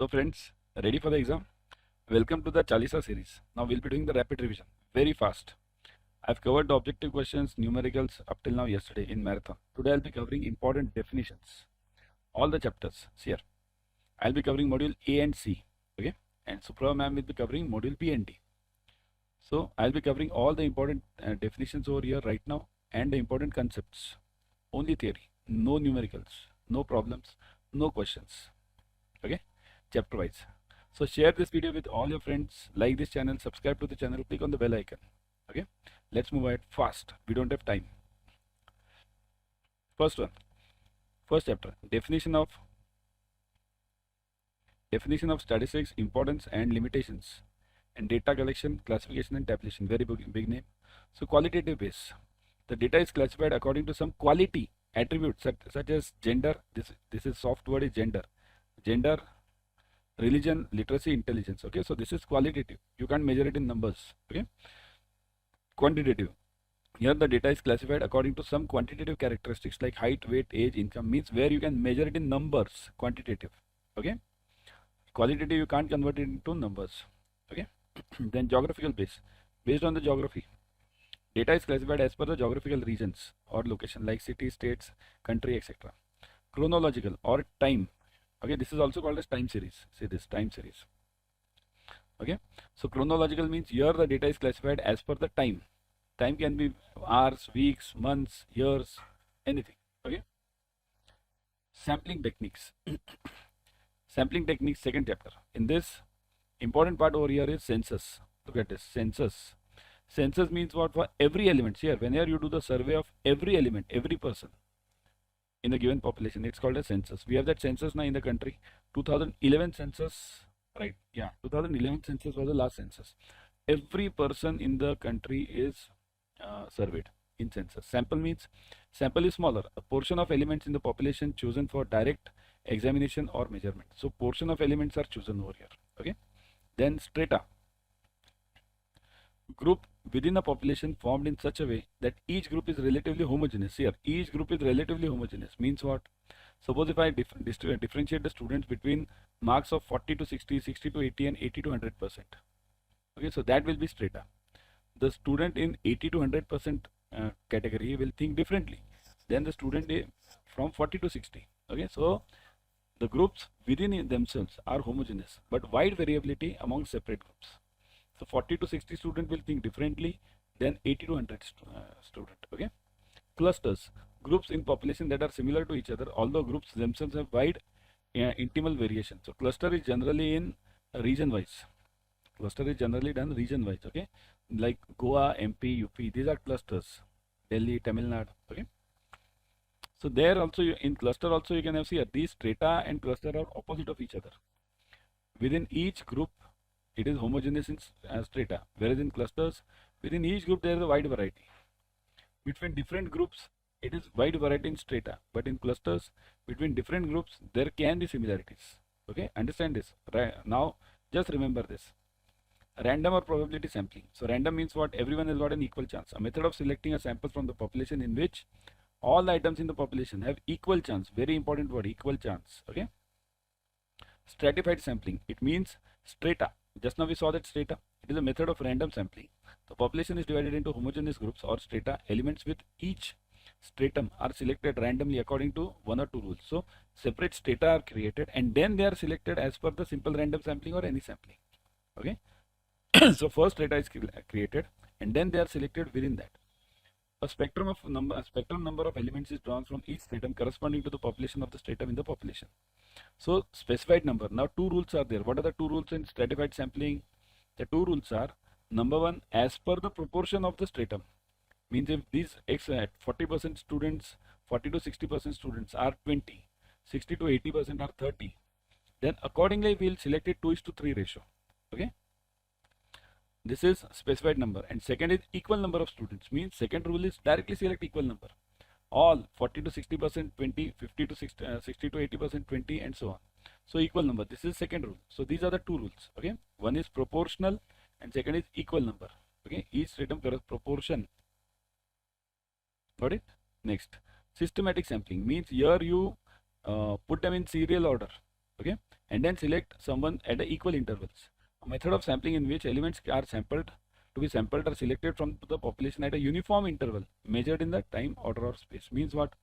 So friends, ready for the exam? Welcome to the Chalisa series. Now we'll be doing the rapid revision very fast. I've covered the objective questions, numericals up till now yesterday in marathon. Today I'll be covering important definitions. All the chapters. See here. I'll be covering module A and C. Okay. And Supra ma'am will be covering module B and D. So I'll be covering all the important definitions over here right now and the important concepts. Only theory. No numericals. No problems. No questions. Okay. Chapter wise. So share this video with all your friends, like this channel, subscribe to the channel, click on the bell icon. Okay, let's move ahead fast. We don't have time. First one, first chapter, definition of statistics, importance and limitations, and data collection, classification and tabulation. Very big name. So qualitative base. The data is classified according to some quality attributes such as gender. This is soft word is gender, religion, literacy, intelligence. Okay, so this is qualitative. You can't measure it in numbers. Okay, quantitative. Here the data is classified according to some quantitative characteristics like height, weight, age, income. Means where you can measure it in numbers. Quantitative. Okay, qualitative you can't convert it into numbers. Okay, then geographical base. Based on the geography, data is classified as per the geographical regions or location like city, states, country, etc. Chronological or time. Okay, this is also called as time series. See this time series. Okay, so chronological means here the data is classified as per the time. Time can be hours, weeks, months, years, anything. Okay, sampling techniques. Sampling techniques, second chapter. In this, important part over here is census. Look at this, census. Census means what? For every element. Here, whenever you do the survey of every element, every person in a given population, it's called a census. We have that census now in the country. 2011 census, right? Yeah, 2011 census was the last census. Every person in the country is surveyed in census. Sample means sample is smaller. A portion of elements in the population chosen for direct examination or measurement. So portion of elements are chosen over here. Okay. Then strata. Group within a population formed in such a way that each group is relatively homogeneous. Here, each group is relatively homogeneous. Means what? Suppose if I differentiate the students between marks of 40 to 60, 60 to 80 and 80 to 100%. Okay, so that will be strata. The student in 80 to 100% category will think differently than the student from 40 to 60. Okay, so the groups within themselves are homogeneous, but wide variability among separate groups. So 40 to 60 student will think differently than 80 to 100 student. Okay, clusters, groups in population that are similar to each other, although groups themselves have wide intimal variation. So cluster is generally in region wise. Cluster is generally done region wise. Okay, like Goa, MP, UP, these are clusters. Delhi, Tamil Nadu. Okay, so there also in cluster also you can have see these strata and cluster are opposite of each other. Within each group it is homogeneous in strata, whereas in clusters within each group there is a wide variety. Between different groups it is wide variety in strata, but in clusters between different groups there can be similarities. Okay, understand this. Right now, just remember this. Random or probability sampling. So random means what? Everyone has got an equal chance. A method of selecting a sample from the population in which all the items in the population have equal chance. Very important word, equal chance. Okay. Stratified sampling. It means strata. Just now we saw that strata. It is a method of random sampling. The population is divided into homogeneous groups or strata. Elements with each stratum are selected randomly according to one or two rules. So separate strata are created and then they are selected as per the simple random sampling or any sampling. Okay. So first strata is created and then they are selected within that. A spectrum number of elements is drawn from each stratum corresponding to the population of the stratum in the population. So specified number. Now two rules are there. What are the two rules in stratified sampling? The two rules are, number one, as per the proportion of the stratum. Means if these 40% students, 40 to 60% students are 20, 60 to 80% are 30, then accordingly we will select a 2:3 ratio. Okay. This is specified number. And second is equal number of students. Means second rule is directly select equal number. All 40 to 60%, 20, 50 to 60, 60 to 80%, 20 and so on. So equal number. This is second rule. So these are the two rules. Okay. One is proportional and second is equal number. Okay. Each stratum proportion. Got it? Next. Systematic sampling means here you put them in serial order. Okay. and then select someone at equal intervals. A method of sampling in which elements are sampled are selected from the population at a uniform interval measured in the time, order or space. Means what?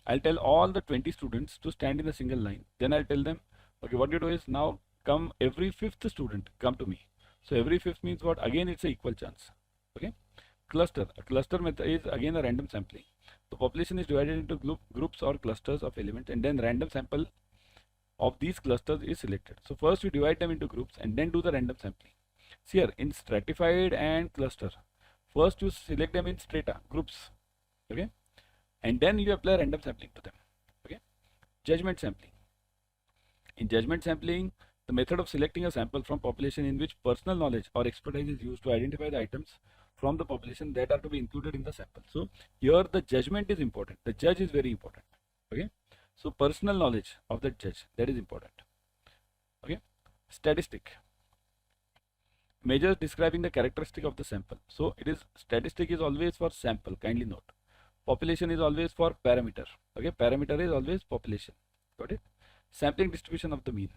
I'll tell all the 20 students to stand in a single line. Then I'll tell them, okay, what you do is now come every fifth student, come to me. So every fifth means what? Again, it's a equal chance. Okay. Cluster. A cluster method is again a random sampling. The population is divided into groups or clusters of elements, and then random sample of these clusters is selected. So first we divide them into groups and then do the random sampling. See here, in stratified and cluster, first you select them in strata, groups, okay, and then you apply random sampling to them. Okay. Judgment sampling. In judgment sampling, the method of selecting a sample from population in which personal knowledge or expertise is used to identify the items from the population that are to be included in the sample. So here the judgment is important. The judge is very important. Okay. So personal knowledge of the judge, that is important. Okay. Statistic. Measures describing the characteristic of the sample. So it is, statistic is always for sample, kindly note. Population is always for parameter. Okay. Parameter is always population. Got it? Sampling distribution of the mean.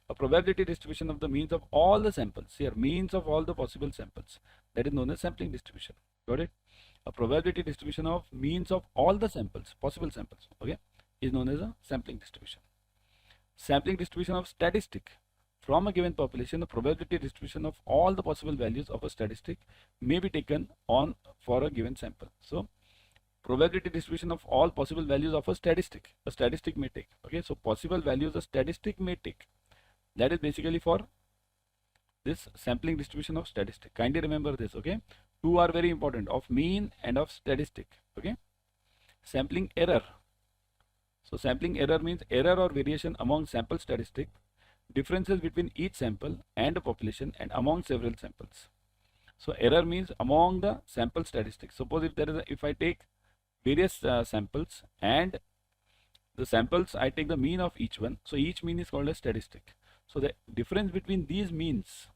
A probability distribution of the means of all the samples. Here, means of all the possible samples. That is known as sampling distribution. Got it? A probability distribution of means of all the samples, possible samples, okay, is known as a sampling distribution. Sampling distribution of statistic. From a given population, the probability distribution of all the possible values of a statistic may be taken on for a given sample. So, probability distribution of all possible values of a statistic may take. Okay, so possible values a statistic may take. That is basically for this sampling distribution of statistic. Kindly remember this, okay? Two are very important, of mean and of statistic, okay? Sampling error. So sampling error means error or variation among sample statistic, differences between each sample and a population and among several samples. So error means among the sample statistics. Suppose if I take various samples and the samples, I take the mean of each one. So each mean is called a statistic. So the difference between these means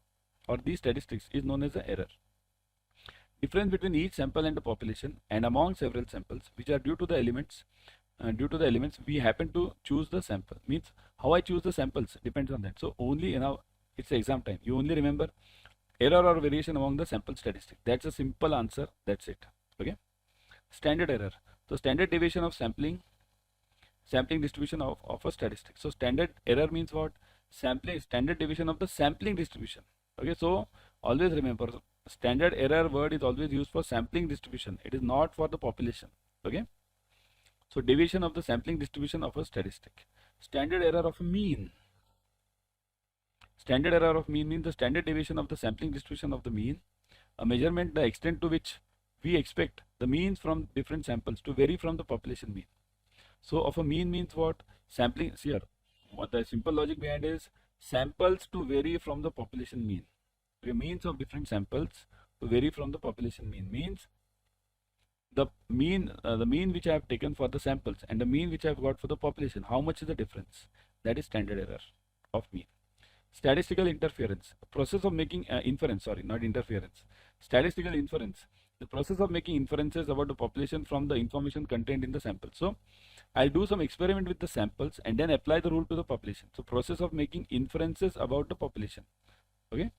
or these statistics is known as the error. Difference between each sample and the population and among several samples which are due to the elements we happen to choose the sample. Means how I choose the samples depends on that. So only it's exam time. You only remember error or variation among the sample statistic. That's a simple answer. That's it. Okay. Standard error. So standard deviation of sampling distribution of a statistic. So standard error means what? Standard deviation of the sampling distribution. Okay, so always remember, standard error word is always used for sampling distribution. It is not for the population. Okay, so deviation of the sampling distribution of a statistic. Standard error of a mean. Standard error of mean means the standard deviation of the sampling distribution of the mean, a measurement the extent to which we expect the means from different samples to vary from the population mean. So of a mean means what? Sampling here. What the simple logic behind is samples to vary from the population mean. Okay, means of different samples to vary from the population mean means the mean which I have taken for the samples and the mean which I have got for the population. How much is the difference? That is standard error of mean. Statistical interference. Process of making inference. Sorry, not interference. Statistical inference. The process of making inferences about the population from the information contained in the sample. So I'll do some experiment with the samples and then apply the rule to the population. So process of making inferences about the population. Okay.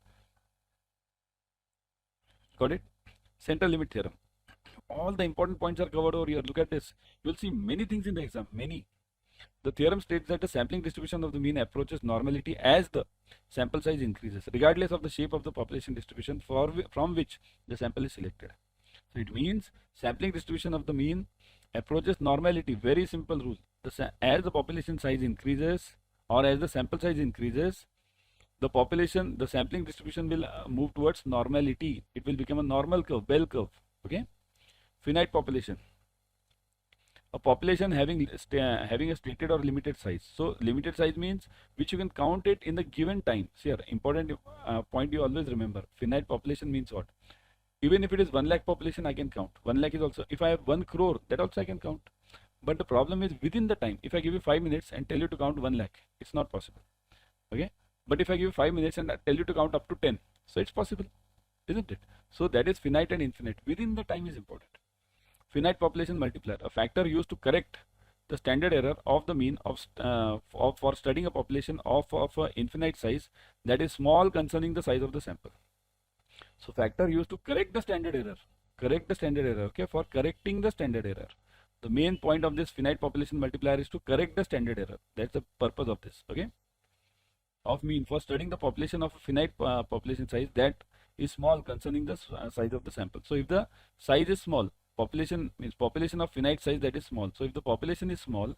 Got it? Central limit theorem. All the important points are covered over here. Look at this. You will see many things in the exam. Many. The theorem states that the sampling distribution of the mean approaches normality as the sample size increases, regardless of the shape of the population distribution from which the sample is selected. So it means sampling distribution of the mean approaches normality. Very simple rule. As the population size increases or as the sample size increases, the sampling distribution will move towards normality. It will become a normal curve, bell curve. Okay. Finite population. A population having a stated or limited size. So limited size means which you can count it in the given time. See here, important point you always remember. Finite population means what? Even if it is 1 lakh population, I can count. 1 lakh is also, if I have 1 crore, that also I can count. But the problem is within the time. If I give you 5 minutes and tell you to count 1 lakh, it's not possible. Okay. But if I give you 5 minutes and I tell you to count up to 10, so it's possible, isn't it? So that is finite and infinite. Within the time is important. Finite population multiplier, a factor used to correct the standard error of the mean for studying a population of infinite size that is small concerning the size of the sample. So factor used to correct the standard error. Correct the standard error. Okay, for correcting the standard error. The main point of this finite population multiplier is to correct the standard error. That's the purpose of this. Okay, of mean for studying the population of a finite population size that is small concerning the size of the sample. So if the size is small, population means population of finite size that is small. So if the population is small,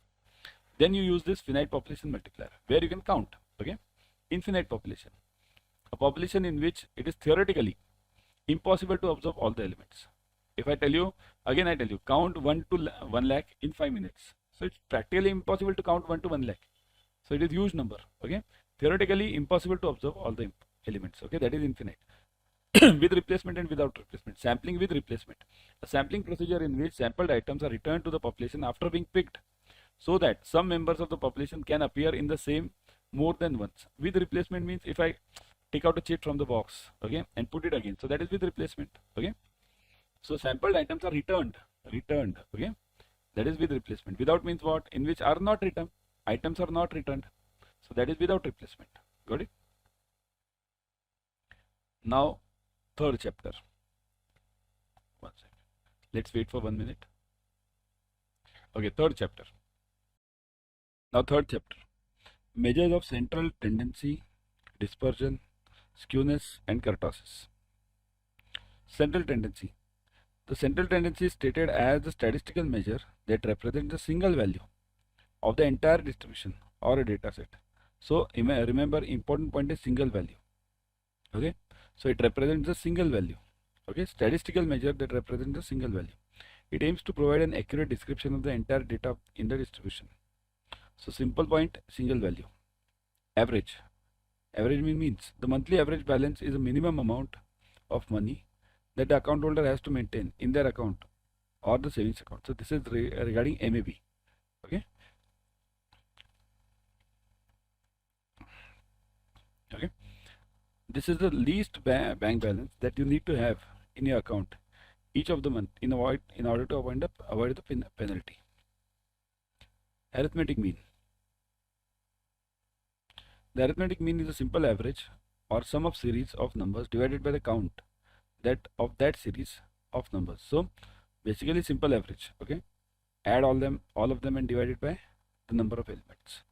then you use this finite population multiplier where you can count. Okay, infinite population, a population in which it is theoretically impossible to observe all the elements. If I tell you, again I tell you, count 1 to 1 lakh in 5 minutes. So it's practically impossible to count 1 to 1 lakh. So it is huge number. Okay, theoretically impossible to observe all the elements. Okay, that is infinite. With replacement and without replacement. Sampling with replacement, a sampling procedure in which sampled items are returned to the population after being picked, so that some members of the population can appear in the same more than once. With replacement means if I take out a chit from the box, okay, and put it again, so that is with replacement. Okay, so sampled items are returned, okay, that is with replacement. Without means what? In which are not returned, items are not returned, so that is without replacement. Got it? Now third chapter. One second. Let's wait for 1 minute. Okay, third chapter. Now third chapter. Measures of central tendency, dispersion, skewness and kurtosis. Central tendency. The central tendency is stated as the statistical measure that represents a single value of the entire distribution or a data set. So remember, important point is single value. Okay, so it represents a single value. Okay, statistical measure that represents a single value. It aims to provide an accurate description of the entire data in the distribution. So simple point, single value. Average. Average means the monthly average balance is a minimum amount of money that the account holder has to maintain in their account or the savings account. So this is regarding MAB. Okay. Okay. This is the least bank balance that you need to have in your account each of the month in order to avoid the penalty. Arithmetic mean. The arithmetic mean is a simple average or sum of series of numbers divided by the count of that series of numbers. So basically simple average. Okay, add all of them and divide it by the number of elements.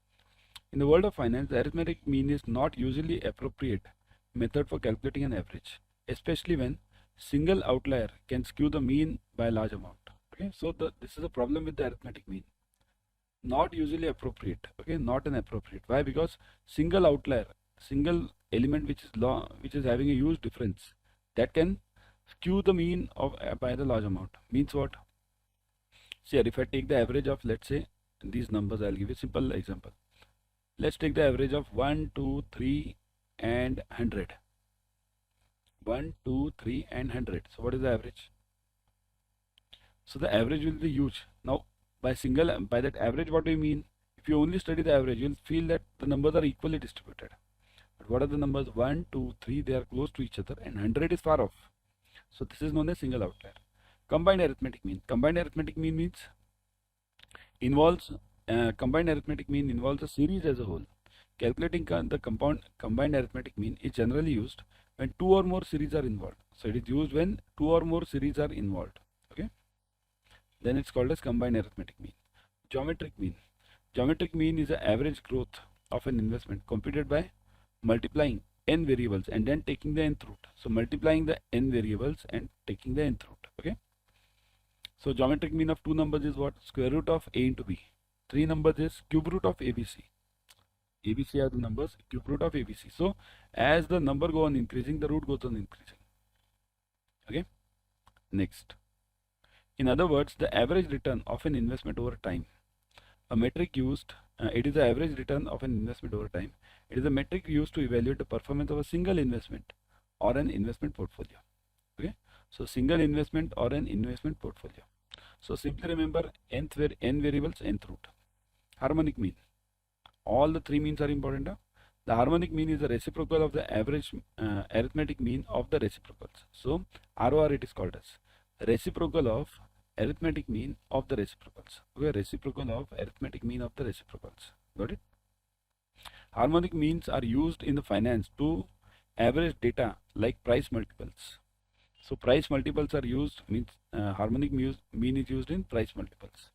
In the world of finance, the arithmetic mean is not usually appropriate method for calculating an average, especially when single outlier can skew the mean by a large amount. Okay, so this is a problem with the arithmetic mean. Not usually appropriate. Okay, not an appropriate. Why? Because single outlier, single element which is having a huge difference, that can skew the mean of by the large amount. Means what? See, if I take the average of, let's say, these numbers, I'll give you a simple example. Let's take the average of 1, 2, 3 and 100. 1, 2, 3 and 100. So what is the average? So the average will be huge. Now by that average, what do you mean? If you only study the average, you'll feel that the numbers are equally distributed. But what are the numbers? 1, 2, 3, they are close to each other and 100 is far off. So this is known as single outlier. Combined arithmetic mean. Combined arithmetic mean means combined arithmetic mean involves a series as a whole. Calculating the combined arithmetic mean is generally used when 2 or more series are involved. So it is used when 2 or more series are involved. Okay, then it's called as combined arithmetic mean. Geometric mean. Geometric mean is the average growth of an investment computed by multiplying n variables and then taking the nth root. So multiplying the n variables and taking the nth root. Okay, so geometric mean of 2 numbers is what? Square root of a into b. 3 numbers is cube root of abc. ABC are the numbers, cube root of ABC. So as the number go on increasing, the root goes on increasing. Okay, next. In other words, the average return of an investment over time. A metric used, it is the average return of an investment over time. It is a metric used to evaluate the performance of a single investment or an investment portfolio. Okay, so single investment or an investment portfolio. So simply remember n variables, nth root. Harmonic mean. All the 3 means are important. The harmonic mean is the reciprocal of the average arithmetic mean of the reciprocals. So ROR it is called as reciprocal of arithmetic mean of the reciprocals. Okay, reciprocal of arithmetic mean of the reciprocals. Got it? Harmonic means are used in the finance to average data like price multiples. So price multiples are used, means harmonic mean is used in price multiples.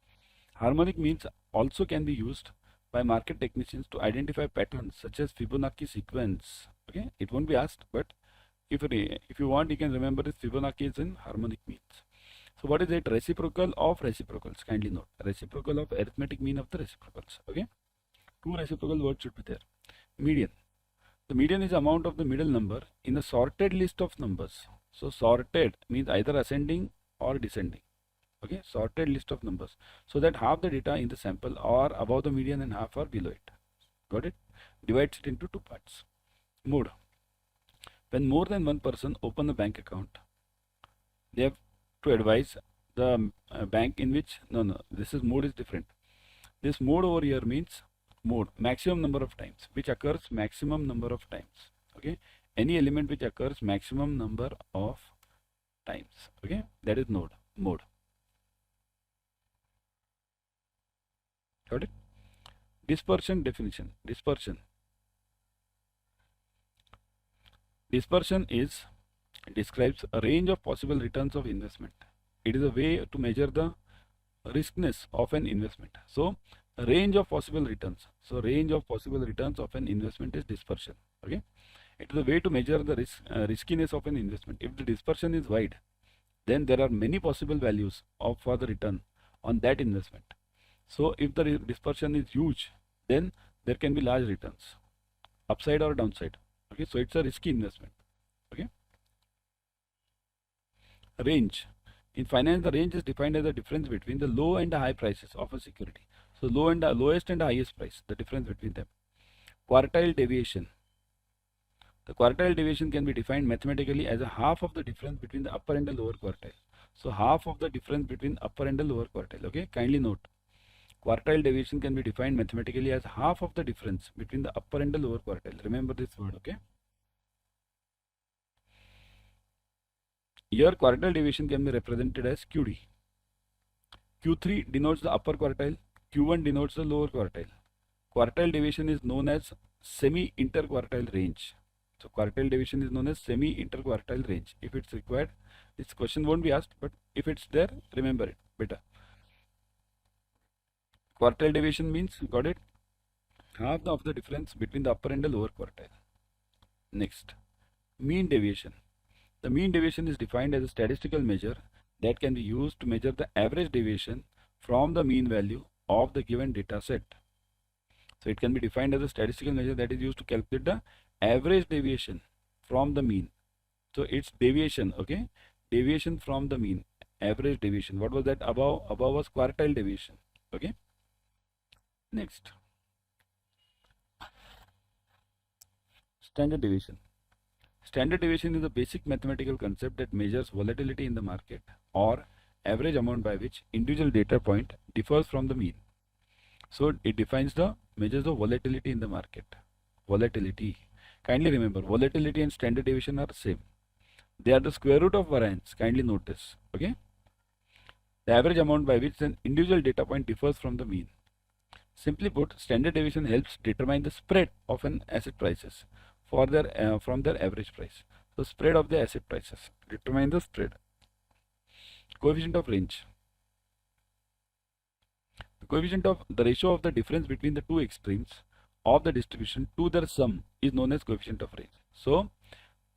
Harmonic means also can be used by market technicians to identify patterns such as Fibonacci sequence. Okay, it won't be asked, but if you want, you can remember this Fibonacci is in harmonic means. So what is it? Reciprocal of reciprocals. Kindly note, reciprocal of arithmetic mean of the reciprocals. Okay, two reciprocal words should be there. Median. The median is amount of the middle number in a sorted list of numbers. So sorted means either ascending or descending. Okay, sorted list of numbers, so that half the data in the sample are above the median and half are below it. Got it? Divides it into two parts. Mode. When more than one person open a bank account, they have to advise the bank in which, this is mode is different. This mode over here means mode, maximum number of times, which occurs maximum number of times. Okay, any element which occurs maximum number of times. Okay, that is mode. Got it? Dispersion definition. Dispersion describes a range of possible returns of investment. It is a way to measure the riskiness of an investment. So range of possible returns. So range of possible returns of an investment is dispersion. Okay, it is a way to measure the riskiness of an investment. If the dispersion is wide, then there are many possible values for the return on that investment. So if the dispersion is huge, then there can be large returns, upside or downside. Okay, so it's a risky investment. Okay. Range. In finance, the range is defined as the difference between the low and the high prices of a security. So lowest and the highest price, the difference between them. Quartile deviation. The quartile deviation can be defined mathematically as a half of the difference between the upper and the lower quartile. So half of the difference between upper and the lower quartile. Okay, kindly note. Quartile deviation can be defined mathematically as half of the difference between the upper and the lower quartile. Remember this word, okay? Here quartile deviation can be represented as QD. Q3 denotes the upper quartile, Q1 denotes the lower quartile. Quartile deviation is known as semi-interquartile range. So quartile deviation is known as semi-interquartile range. If it's required, this question won't be asked, but if it's there, remember it better. Quartile deviation means, got it? Half of the difference between the upper and the lower quartile. Next, mean deviation. The mean deviation is defined as a statistical measure that can be used to measure the average deviation from the mean value of the given data set. So it can be defined as a statistical measure that is used to calculate the average deviation from the mean. So it's deviation, okay? Deviation from the mean, average deviation. What was that? Above was quartile deviation, okay? Next, standard deviation. Standard deviation is a basic mathematical concept that measures volatility in the market or average amount by which individual data point differs from the mean. So it measures the volatility in the market. Volatility. Kindly remember, volatility and standard deviation are same. They are the square root of variance. Kindly note this. Okay. The average amount by which an individual data point differs from the mean. Simply put, standard deviation helps determine the spread of an asset prices from their average price. So spread of the asset prices, determine the spread. Coefficient of range. The coefficient of the ratio of the difference between the two extremes of the distribution to their sum is known as coefficient of range. So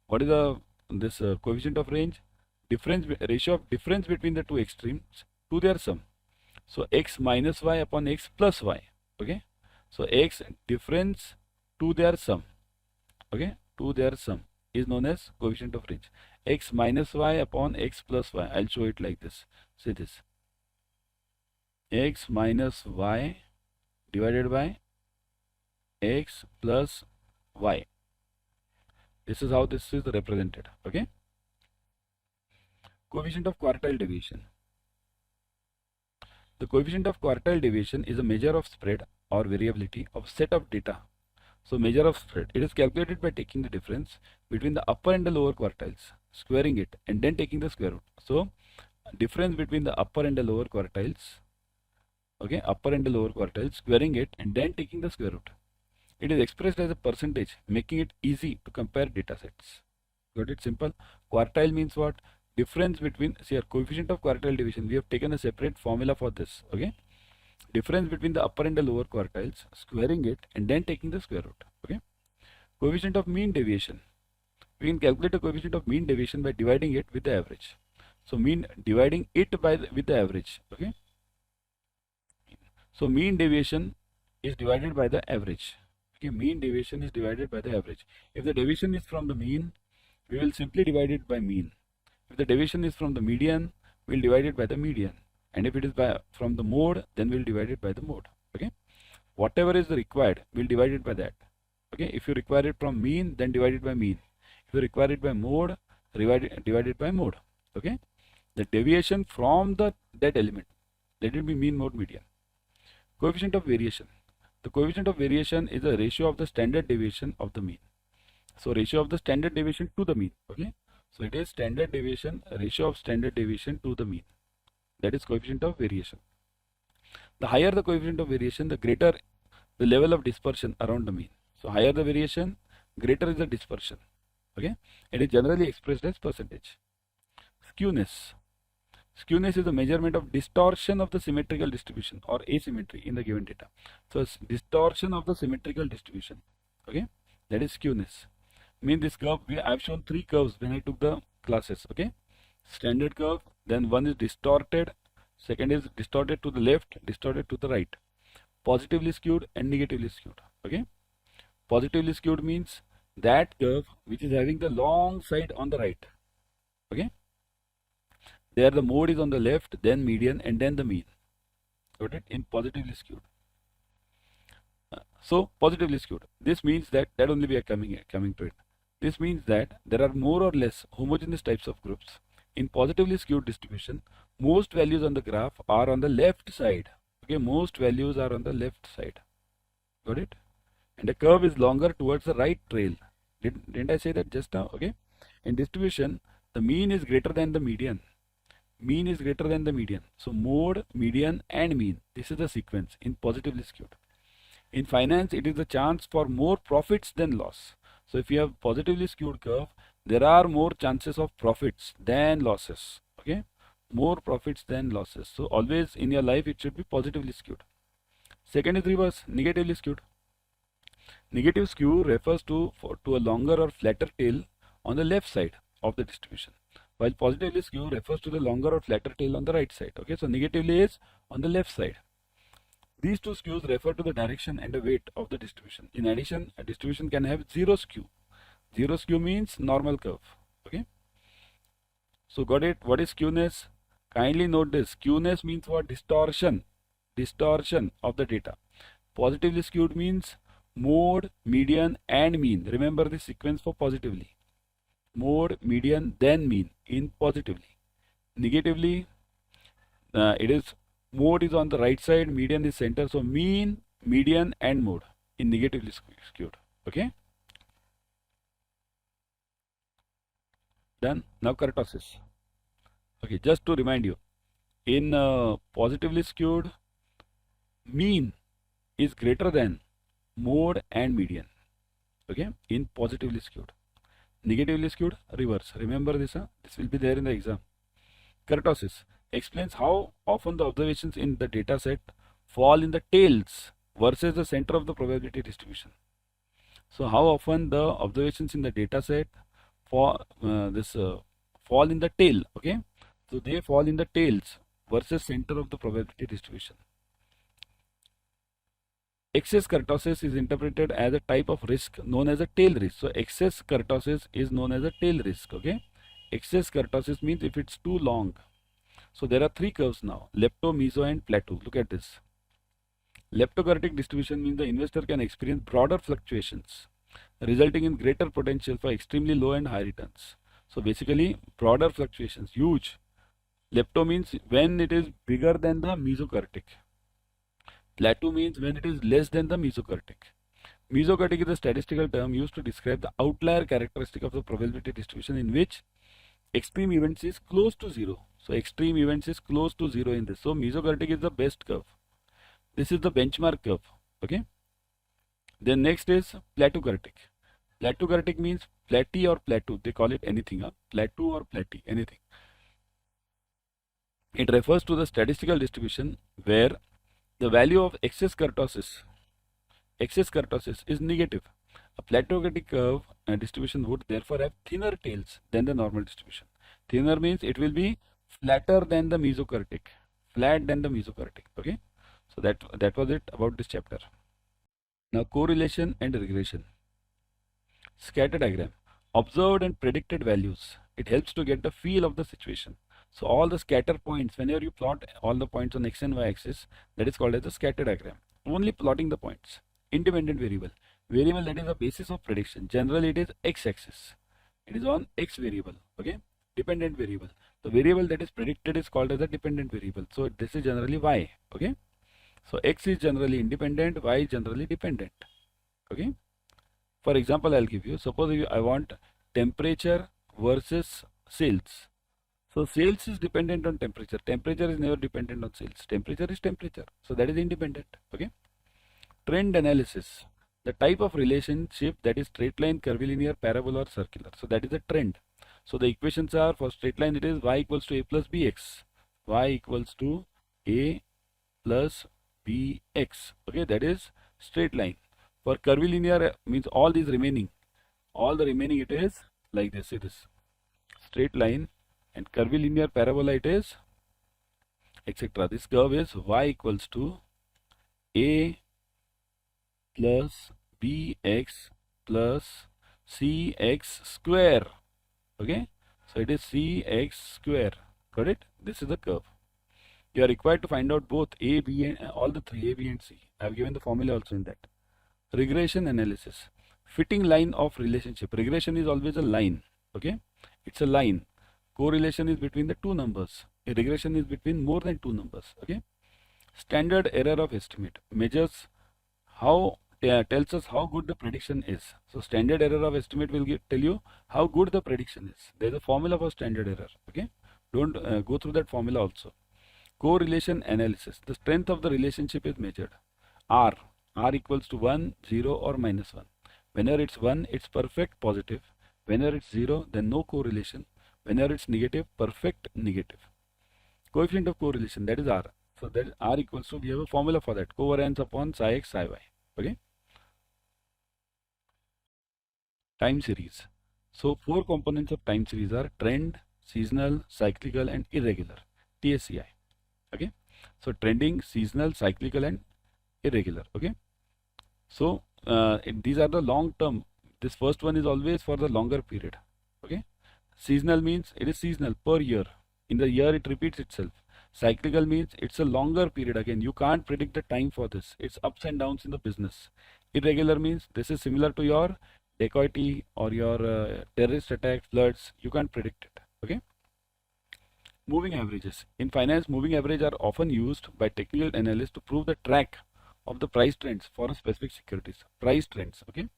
what is this coefficient of range? Ratio of difference between the two extremes to their sum. So x minus y upon x plus y. Okay. So x difference to their sum. Okay. To their sum is known as coefficient of range. X minus y upon x plus y. I'll show it like this. See this. X minus y divided by x plus y. This is how this is represented. Okay. Coefficient of quartile deviation. The coefficient of quartile deviation is a measure of spread or variability of set of data. So measure of spread. It is calculated by taking the difference between the upper and the lower quartiles, squaring it, and then taking the square root. So difference between the upper and the lower quartiles. Okay, upper and the lower quartiles, squaring it and then taking the square root. It is expressed as a percentage, making it easy to compare data sets. Got it? Simple. Quartile means what? Difference between, see here, coefficient of quartile division. We have taken a separate formula for this. Okay. Difference between the upper and the lower quartiles, squaring it and then taking the square root. Okay. Coefficient of mean deviation. We can calculate the coefficient of mean deviation by dividing it with the average. So mean dividing it with the average. Okay. So mean deviation is divided by the average. Okay, mean deviation is divided by the average. If the deviation is from the mean, we will simply divide it by mean. If the deviation is from the median, we will divide it by the median. And if it is from the mode, then we will divide it by the mode. Okay. Whatever is required, we will divide it by that. Okay. If you require it from mean, then divide it by mean. If you require it by mode, divide it by mode. Okay. The deviation from that element, let it be mean, mode, median. Coefficient of variation. The coefficient of variation is a ratio of the standard deviation of the mean. So ratio of the standard deviation to the mean. Okay. So it is standard deviation, ratio of standard deviation to the mean. That is coefficient of variation. The higher the coefficient of variation, the greater the level of dispersion around the mean. So higher the variation, greater is the dispersion. Okay. It is generally expressed as percentage. Skewness. Skewness is the measurement of distortion of the symmetrical distribution or asymmetry in the given data. So distortion of the symmetrical distribution. Okay, that is skewness. Mean this curve, I have shown 3 curves when I took the classes. Okay, standard curve, then one is distorted, second is distorted to the left, distorted to the right, positively skewed and negatively skewed. Okay, positively skewed means that curve which is having the long side on the right. Okay. There the mode is on the left, then median, and then the mean. Got it? In positively skewed. So positively skewed. This means that only we are coming to it. This means that there are more or less homogeneous types of groups. In positively skewed distribution, most values on the graph are on the left side. Okay, most values are on the left side. Got it? And the curve is longer towards the right trail. Didn't I say that just now? Okay. In distribution, the mean is greater than the median. Mean is greater than the median. So mode, median and mean. This is the sequence in positively skewed. In finance, it is the chance for more profits than loss. So if you have positively skewed curve, there are more chances of profits than losses. Okay, more profits than losses. So always in your life it should be positively skewed. Second is reverse, negatively skewed. Negative skew refers to a longer or flatter tail on the left side of the distribution, while positively skew refers to the longer or flatter tail on the right side. Okay, so negatively is on the left side. These two skews refer to the direction and the weight of the distribution. In addition, a distribution can have zero skew. Zero skew means normal curve. Okay. So got it? What is skewness? Kindly note this. Skewness means what? Distortion. Distortion of the data. Positively skewed means mode, median and mean. Remember the sequence for positively. Mode, median, then mean in positively. Negatively, it is mode is on the right side, median is center. So mean, median and mode in negatively skewed. Okay. Done. Now kurtosis. Okay, just to remind you, in positively skewed, mean is greater than mode and median. Okay, in positively skewed. Negatively skewed, reverse. Remember this, this will be there in the exam. Kurtosis explains how often the observations in the data set fall in the tails versus the center of the probability distribution. So how often the observations in the data set fall in the tail. Okay, so they fall in the tails versus center of the probability distribution. Excess kurtosis is interpreted as a type of risk known as a tail risk. So excess kurtosis is known as a tail risk. Okay, excess kurtosis means if it's too long. So there are 3 curves now: lepto, meso and plateau. Look at this. Leptokurtic distribution means the investor can experience broader fluctuations, resulting in greater potential for extremely low and high returns. So basically broader fluctuations, huge. Lepto means when it is bigger than the mesokurtic. Plateau means when it is less than the mesokurtic. Mesokurtic is a statistical term used to describe the outlier characteristic of the probability distribution in which extreme events is close to zero. So extreme events is close to 0 in this. So mesokurtic is the best curve. This is the benchmark curve. Okay. Then next is plateaukurtic. Plateaukurtic means plateau or plateau. They call it anything. Plateau or plateau, anything. It refers to the statistical distribution where the value of excess kurtosis is negative. A plateaukurtic curve distribution would therefore have thinner tails than the normal distribution. Thinner means it will be flatter than the mesokurtic. Flat than the mesokurtic. Okay. So that was it about this chapter. Now correlation and regression. Scatter diagram. Observed and predicted values. It helps to get the feel of the situation. So all the scatter points, whenever you plot all the points on x and y axis, that is called as the scatter diagram. Only plotting the points. Independent variable. Variable that is the basis of prediction. Generally it is x-axis. It is on x variable. Okay. Dependent variable. The variable that is predicted is called as a dependent variable. So this is generally y. Okay. So x is generally independent, y is generally dependent. Okay. For example, I'll give you. Suppose I want temperature versus sales. So sales is dependent on temperature. Temperature is never dependent on sales. Temperature is temperature. So that is independent. Okay. Trend analysis. The type of relationship that is straight line, curvilinear, parabola or circular. So that is a trend. So the equations are for straight line it is y equals to a plus bx. Y equals to a plus bx. Okay, that is straight line. For curvilinear means all these remaining. All the remaining it is like this. It is straight line, and curvilinear parabola it is etc. This curve is y equals to a plus bx plus cx square. Okay, so it is cx square. Got it? This is the curve. You are required to find out both a, b and all the three, a, b and c. I have given the formula also in that. Regression analysis. Fitting line of relationship. Regression is always a line. Okay, it's a line. Correlation is between the two numbers. A regression is between more than two numbers. Okay. Standard error of estimate measures how tells us how good the prediction is. So standard error of estimate will tell you how good the prediction is. There is a formula for standard error. Okay, don't go through that formula also. Correlation analysis. The strength of the relationship is measured. R equals to 1, 0 or minus 1. Whenever it's 1, it's perfect positive. Whenever it's 0, then no correlation. Whenever it's negative, perfect negative. Coefficient of correlation, that is R. So that is R equals to, we have a formula for that. Covariance upon psi x, psi y. Okay. Time series. So 4 components of time series are trend, seasonal, cyclical and irregular. TSCI. Okay. So trending, seasonal, cyclical and irregular. Okay. So these are the long term. This first one is always for the longer period. Okay. Seasonal means it is seasonal per year. In the year it repeats itself. Cyclical means it's a longer period. Again, you can't predict the time for this. It's ups and downs in the business. Irregular means this is similar to your dacoity or your terrorist attack, floods. You can't predict it. Okay. Moving averages. In finance, moving average are often used by technical analysts to prove the track of the price trends for a specific securities. Price trends. Okay.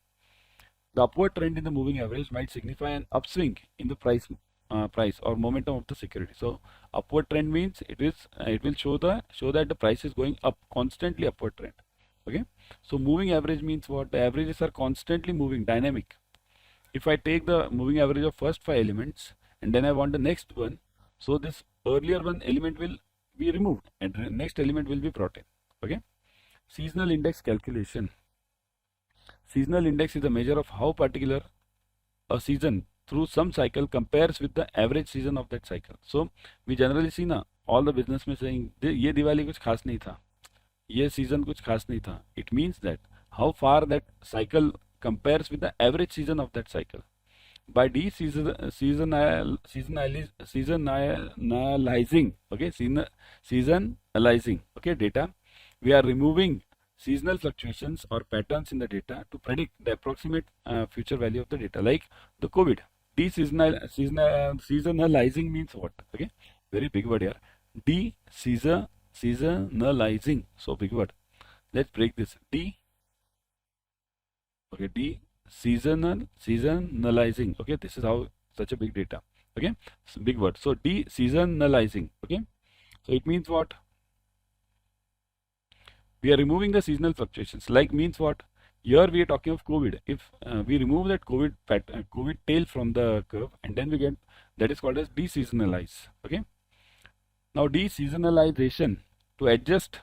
The upward trend in the moving average might signify an upswing in the price or momentum of the security. So upward trend means it will show that the price is going up, constantly upward trend. Okay. So moving average means what? The averages are constantly moving, dynamic. If I take the moving average of first 5 elements and then I want the next one, so this earlier one element will be removed and the next element will be brought in. Okay. Seasonal index calculation. Seasonal index is a measure of how particular a season through some cycle compares with the average season of that cycle. So we generally see na all the businessmen saying ये दिवाली कुछ खास नहीं था, ये season कुछ खास नहीं था. It means that how far that cycle compares with the average season of that cycle. By seasonalizing, okay, seasonalizing, okay, data, we are removing seasonal fluctuations or patterns in the data to predict the approximate future value of the data. Like the COVID, seasonalizing means what? Okay, very big word here. Seasonalizing, so big word. Let's break this. Seasonalizing. Okay, this is how such a big data. Okay, it's a big word. So de-seasonalizing. Okay, so it means what? We are removing the seasonal fluctuations. Like means what? Here we are talking of COVID. If we remove that COVID tail from the curve, and then we get, that is called as de-seasonalize. Okay. Now de-seasonalization, to adjust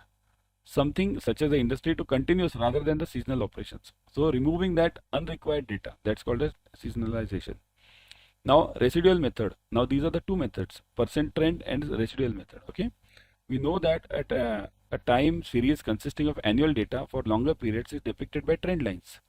something such as the industry to continuous rather than the seasonal operations. So removing that unrequired data, that's called as seasonalization. Now residual method. Now these are the two methods: percent trend and residual method. Okay. We know that at a time series consisting of annual data for longer periods is depicted by trend lines.